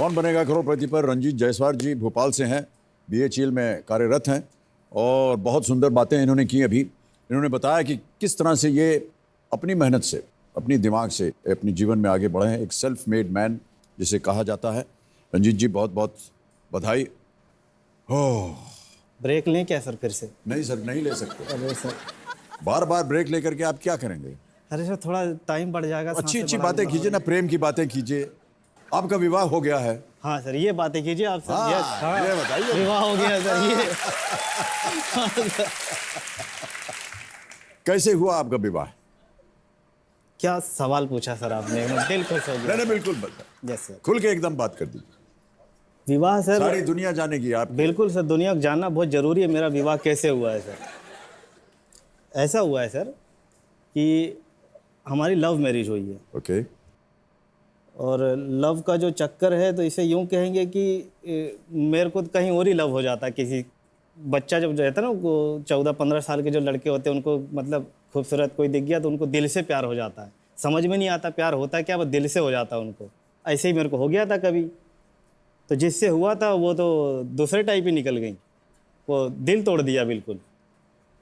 कौन बनेगा करोड़पति पर रंजीत जायसवाल जी भोपाल से हैं, BHEL में कार्यरत हैं और बहुत सुंदर बातें इन्होंने की। अभी इन्होंने बताया कि किस तरह से ये अपनी मेहनत से, अपनी दिमाग से अपने जीवन में आगे बढ़े हैं, एक सेल्फ मेड मैन जिसे कहा जाता है। रंजीत जी बहुत बहुत बधाई। ओह, ब्रेक लें क्या सर फिर से? नहीं सर, नहीं ले सकते। अरे सर, बार बार ब्रेक लेकर के आप क्या करेंगे? अरे सर थोड़ा टाइम बढ़ जाएगा। अच्छी अच्छी बातें कीजिए ना, प्रेम की बातें कीजिए। आपका विवाह हो गया है? हाँ सर, ये बातें कीजिए आप सर। हाँ, यस, हाँ, ये बताइए। विवाह हो गया सर ये। कैसे हुआ आपका विवाह? क्या सवाल पूछा सर आपने, दिल खुश हो गया। नहीं बिल्कुल बता, यस सर। खुल के एकदम बात कर दीजिए। विवाह सर सारी दुनिया जानेगी आप। बिल्कुल सर, दुनिया को जानना बहुत ज़रूरी है। मेरा विवाह कैसे हुआ है सर? ऐसा हुआ है सर कि हमारी लव मैरिज हुई है। ओके। और लव का जो चक्कर है तो इसे यूँ कहेंगे कि मेरे को कहीं और ही लव हो जाता है। किसी बच्चा जब रहता है ना, वो 14-15 साल के जो लड़के होते हैं, उनको मतलब खूबसूरत कोई दिख गया तो उनको दिल से प्यार हो जाता है। समझ में नहीं आता प्यार होता क्या, बस दिल से हो जाता है उनको। ऐसे ही मेरे को हो गया था कभी। तो जिससे हुआ था वो तो दूसरे टाइप ही निकल गई, वो दिल तोड़ दिया बिल्कुल।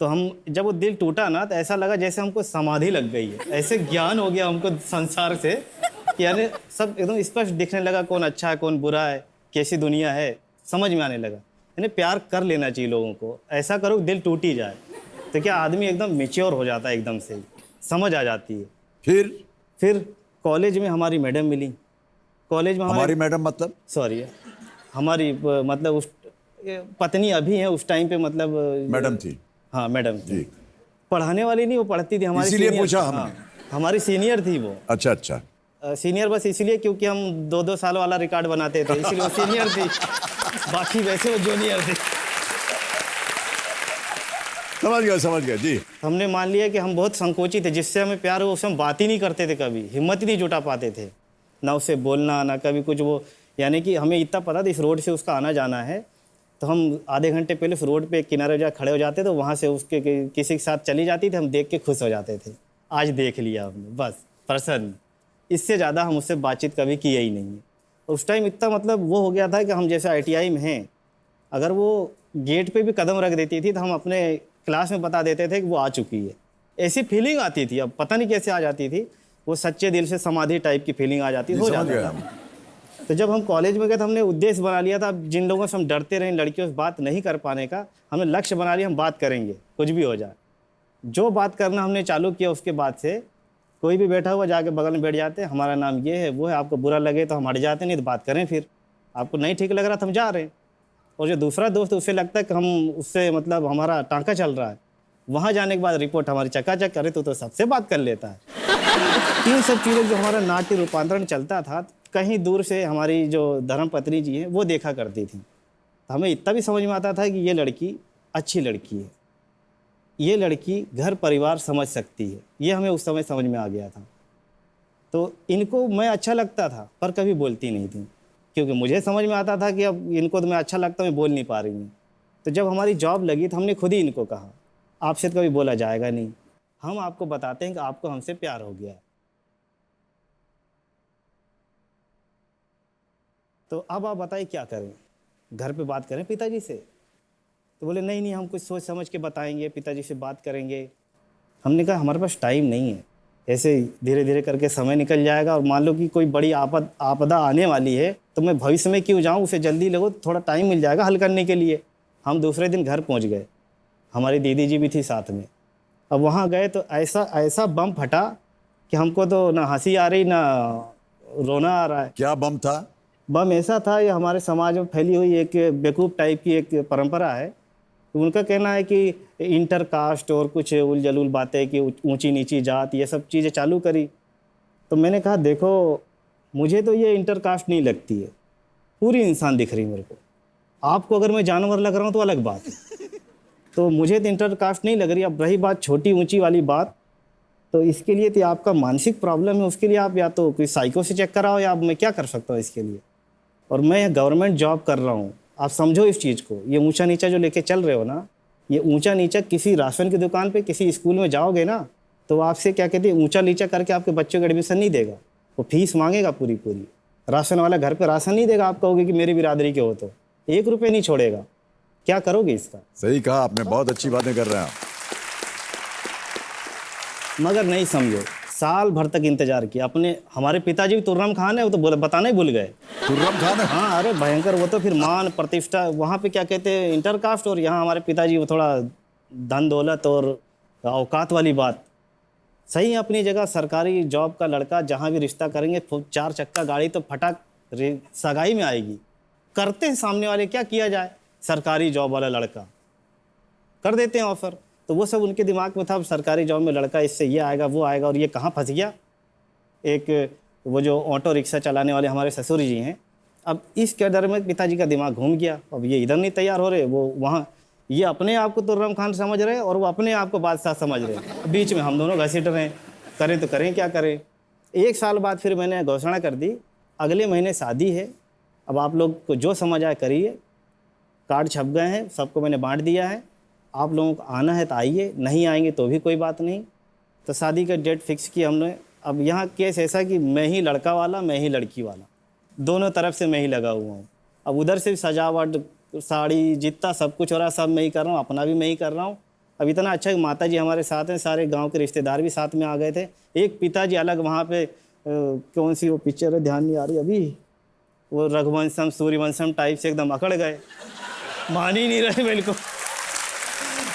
तो हम जब वो दिल टूटा ना तो ऐसा लगा जैसे हमको समाधि लग गई है। ऐसे ज्ञान हो गया हमको संसार से कि यानी सब एकदम स्पष्ट दिखने लगा, कौन अच्छा है कौन बुरा है, कैसी दुनिया है, समझ में आने लगा। यानी प्यार कर लेना चाहिए लोगों को, ऐसा करो दिल टूट ही जाए तो क्या आदमी एकदम मैच्योर हो जाता है, एकदम से समझ आ जाती है। फिर कॉलेज में हमारी मैडम मिली। कॉलेज में हमारी मैडम मतलब? सॉरी, हमारी मतलब उस पत्नी अभी है, उस टाइम पे मतलब मैडम थी। हाँ मैडम थी। जी। पढ़ाने वाली नहीं, वो पढ़ती थी हमारी, इसीलिए सीनियर। पूछा हाँ, हमने। हमारी सीनियर थी वो। अच्छा अच्छा। सीनियर बस इसलिए क्योंकि हम 2-2 साल वाला रिकॉर्ड बनाते थे, इसलिए वो सीनियर थी। बाकी वैसे वो जूनियर थी। समझ गया जी। हमने मान लिया कि हम बहुत संकोची थे, जिससे हमें प्यार हो उससे हम बात ही नहीं करते थे, कभी हिम्मत ही नहीं जुटा पाते थे, ना उससे बोलना ना कभी कुछ। वो यानी कि हमें इतना पता था इस रोड से उसका आना जाना है, तो हम आधे घंटे पहले उस रोड पे किनारे जा खड़े हो जाते, तो वहाँ से उसके किसी के साथ चली जाती थी, हम देख के खुश हो जाते थे। आज देख लिया हमने, बस प्रसन्न। इससे ज़्यादा हम उससे बातचीत कभी किए ही नहीं है। उस टाइम इतना मतलब वो हो गया था कि हम जैसे ITI में हैं, अगर वो गेट पे भी कदम रख देती थी तो हम अपने क्लास में बता देते थे कि वो आ चुकी है। ऐसी फीलिंग आती थी, अब पता नहीं कैसे आ जाती थी, वो सच्चे दिल से समाधि टाइप की फीलिंग आ जाती, हो जाता था। तो जब हम कॉलेज में गए तो हमने उद्देश्य बना लिया था, जिन लोगों से हम डरते रहे लड़कियों से बात नहीं कर पाने का, हमने लक्ष्य बना लिया हम बात करेंगे कुछ भी हो जाए। जो बात करना हमने चालू किया, उसके बाद से कोई भी बैठा हुआ जाके बगल में बैठ जाते, हमारा नाम ये है वो है, आपको बुरा लगे तो हम हट जाते, नहीं तो बात करें, फिर आपको नहीं ठीक लग रहा तो हम जा रहे हैं। और जो दूसरा दोस्त उसे लगता है कि हम उससे मतलब हमारा टाँका चल रहा है, वहाँ जाने के बाद रिपोर्ट हमारी चकाचक करे तो सबसे बात कर लेता है। इन सब चीज़ों जो हमारा नाट्य रूपांतरण चलता था, कहीं दूर से हमारी जो धर्मपत्नी जी हैं वो देखा करती थी। तो हमें इतना भी समझ में आता था कि ये लड़की अच्छी लड़की है, ये लड़की घर परिवार समझ सकती है, ये हमें उस समय समझ में आ गया था। तो इनको मैं अच्छा लगता था पर कभी बोलती नहीं थी, क्योंकि मुझे समझ में आता था कि अब इनको तो मैं अच्छा लगता हूँ, मैं बोल नहीं पा रही हूँ। तो जब हमारी जॉब लगी तो हमने खुद ही इनको कहा, आपसे तो कभी बोला जाएगा नहीं, हम आपको बताते हैं कि आपको हमसे प्यार हो गया है। तो अब आप बताइए क्या करें, घर पे बात करें पिताजी से? तो बोले नहीं हम कुछ सोच समझ के बताएंगे, पिताजी से बात करेंगे। हमने कहा हमारे पास टाइम नहीं है, ऐसे धीरे धीरे करके समय निकल जाएगा, और मान लो कि कोई बड़ी आपदा आने वाली है तो मैं भविष्य में क्यों जाऊँ, उसे जल्दी लगो, थोड़ा टाइम मिल जाएगा हल करने के लिए। हम दूसरे दिन घर पहुँच गए, हमारी दीदी जी भी थी साथ में। अब वहाँ गए तो ऐसा बम फटा कि हमको तो ना हंसी आ रही ना रोना आ रहा है। क्या बम था? बम ऐसा था, ये हमारे समाज में फैली हुई एक बेवकूफ़ टाइप की एक परंपरा है। तो उनका कहना है कि इंटर कास्ट और कुछ उल जलूल बातें कि ऊंची नीची जात, ये सब चीज़ें चालू करी। तो मैंने कहा देखो, मुझे तो ये इंटर कास्ट नहीं लगती है, पूरी इंसान दिख रही मेरे को। आपको अगर मैं जानवर लग रहा हूँ तो अलग बात है, तो मुझे तो इंटर कास्ट नहीं लग रही। अब रही बात छोटी ऊंची वाली बात, तो इसके लिए तो आपका मानसिक प्रॉब्लम है, उसके लिए आप या तो कोई साइको से चेक कराओ, या मैं क्या कर सकता हूँ इसके लिए। और मैं गवर्नमेंट जॉब कर रहा हूँ, आप समझो इस चीज़ को। ये ऊंचा नीचा जो लेके चल रहे हो ना, ये ऊंचा नीचा किसी राशन की दुकान पे किसी स्कूल में जाओगे ना, तो आपसे क्या कहते हैं ऊंचा नीचा करके आपके बच्चों को एडमिशन नहीं देगा, वो फीस मांगेगा पूरी। राशन वाला घर पे राशन नहीं देगा, आप कहोगे कि मेरी बिरादरी के हो तो 1 रुपये नहीं छोड़ेगा। क्या करोगे इसका? सही कहा आपने, बहुत अच्छी बातें कर रहे हैं आप। मगर नहीं समझो, साल भर तक इंतजार किया। अपने हमारे पिताजी भी तुर्रम खान है, वो तो बताना ही भूल गए। खुर्रम खान है? हाँ, अरे भयंकर। वो तो फिर मान प्रतिष्ठा वहाँ पे क्या कहते हैं, इंटरकास्ट, और यहाँ हमारे पिताजी वो थोड़ा धन दौलत और औकात वाली बात। सही है अपनी जगह, सरकारी जॉब का लड़का जहाँ भी रिश्ता करेंगे 4 चक्का गाड़ी तो फटाक सगाई में आएगी। करते हैं सामने वाले, क्या किया जाए, सरकारी जॉब वाला लड़का कर देते हैं ऑफर। तो वो सब उनके दिमाग में था, अब सरकारी जॉब में लड़का, इससे ये आएगा वो आएगा, और ये कहाँ फंस गया। एक वो जो ऑटो रिक्शा चलाने वाले हमारे ससुर जी हैं, अब इसके डर में पिताजी का दिमाग घूम गया। अब ये इधर नहीं तैयार हो रहे, वो वहाँ, ये अपने आप को तुर्रम खान समझ रहे हैं और वो अपने आप को बादशाह समझ रहे हैं। बीच में हम दोनों घसीट रहे हैं, करें तो करें क्या करें। 1 साल बाद फिर मैंने घोषणा कर दी, अगले महीने शादी है, अब आप लोग को जो समझ आए करिए। कार्ड छप गए हैं, सबको मैंने बांट दिया है, आप लोगों को आना है तो आइए, नहीं आएंगे तो भी कोई बात नहीं। तो शादी का डेट फिक्स किया हमने। अब यहाँ केस ऐसा कि मैं ही लड़का वाला, मैं ही लड़की वाला, दोनों तरफ से मैं ही लगा हुआ हूँ। अब उधर से सजावट, साड़ी, जितना सब कुछ हो रहा है सब मैं ही कर रहा हूँ, अपना भी मैं ही कर रहा हूँ। अब इतना अच्छा कि माता जी हमारे साथ हैं, सारे गांव के रिश्तेदार भी साथ में आ गए थे। एक पिताजी अलग वहाँ पे कौन सी वो पिक्चर है, ध्यान नहीं आ रही अभी, वो रघुवंशम सूर्यवंशम टाइप से एकदम अकड़ गए, मान ही नहीं रहे बिल्कुल।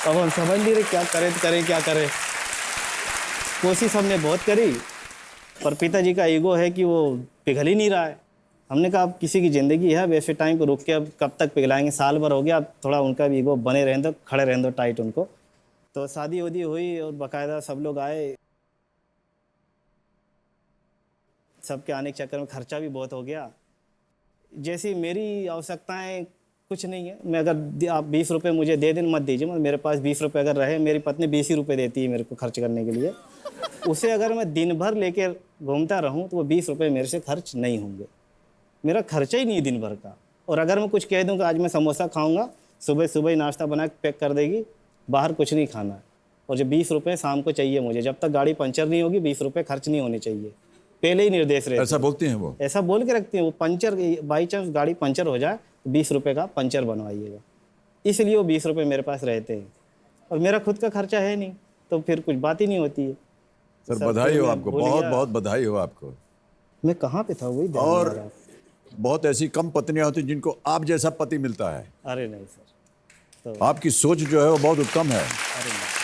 अब हम समझ नहीं रहे क्या करें तो करें क्या करें। कोशिश हमने बहुत करी, पर पिताजी का ईगो है कि वो पिघल ही नहीं रहा है। हमने कहा अब किसी की ज़िंदगी है, वैसे टाइम पे रुक के अब कब तक पिघलाएंगे, साल भर हो गया, अब थोड़ा उनका भी ईगो बने रहने दो, खड़े रहने दो टाइट उनको। तो शादी वादी हुई और बाकायदा सब लोग आए। सबके आने के चक्कर में खर्चा भी बहुत हो गया। जैसी मेरी आवश्यकताएं कुछ नहीं है, मैं अगर आप 20 रुपये मुझे दे दें, मत दीजिए, मेरे पास 20 रुपये अगर रहे, मेरी पत्नी 20 ही रुपये देती है मेरे को खर्च करने के लिए, उसे अगर मैं दिन भर लेके घूमता रहूं तो वो 20 रुपये मेरे से खर्च नहीं होंगे। मेरा खर्चा ही नहीं है दिन भर का। और अगर मैं कुछ कह दूं कि आज मैं समोसा खाऊंगा, सुबह सुबह ही नाश्ता बना के पैक कर देगी, बाहर कुछ नहीं खाना है। और जो 20 रुपये शाम को चाहिए मुझे, जब तक गाड़ी पंचर नहीं होगी 20 रुपये खर्च नहीं होने चाहिए, पहले ही निर्देश रहते। ऐसा बोलती हैं वो? ऐसा बोल के रखती हैं वो। पंचर, बाई चांस गाड़ी पंचर हो जाए तो 20 रुपये का पंचर बनवाइएगा, इसलिए वो 20 रुपये मेरे पास रहते हैं। और मेरा खुद का खर्चा है नहीं, तो फिर कुछ बात ही नहीं होती है। सर बधाई हो आपको, बहुत बहुत बधाई हो आपको। मैं कहाँ पे था वही ध्यान नहीं आ रहा। और बहुत ऐसी कम पत्नियां होती जिनको आप जैसा पति मिलता है। अरे नहीं सर, तो आपकी सोच जो है वो बहुत उत्तम है। अरे नहीं।